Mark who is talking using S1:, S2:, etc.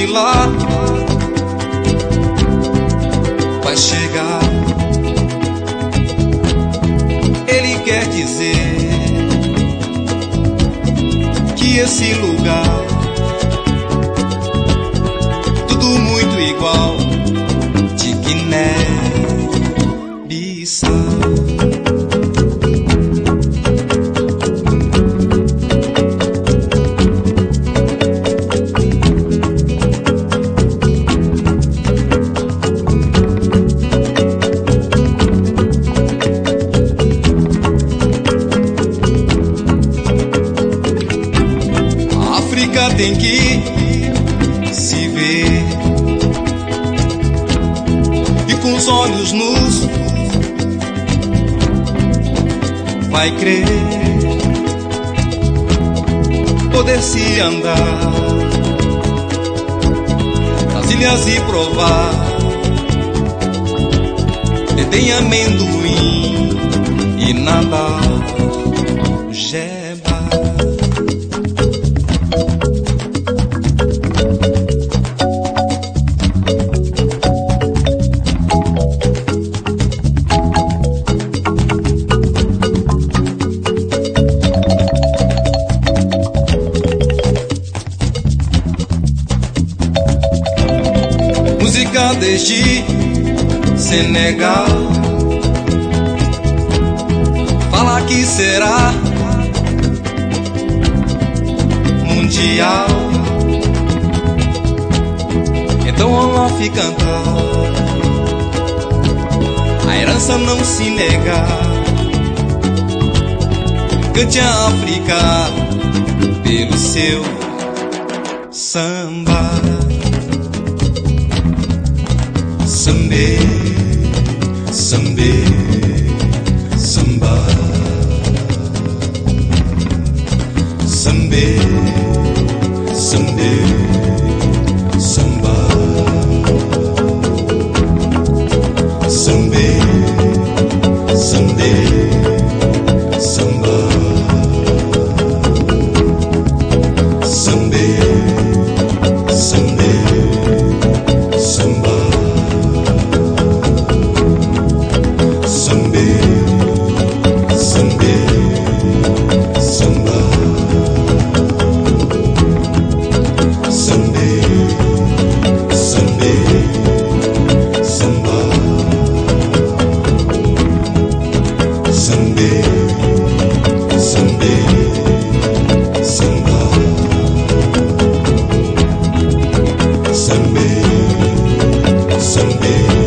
S1: de lá vai chegar. Ele quer dizer que esse lugar tudo muito igual de Guiné-Bissau. Tem que se ver e com os olhos nus vai crer poder se andar nas ilhas e provar. Tem amendoim e nada jeba. Música desde Senegal, fala que será mundial. Então Olof cantar, a herança não se negar. Cante a África pelo seu samba. Sambê, sambê, samba. Sambê, sambê, samba. Sambê, sambê, samba. Sambê, sambê, samba. Sambê, sambê, samba. Sambê, sambê, samba. Sambê, sambê, samba. Sambê, sambê.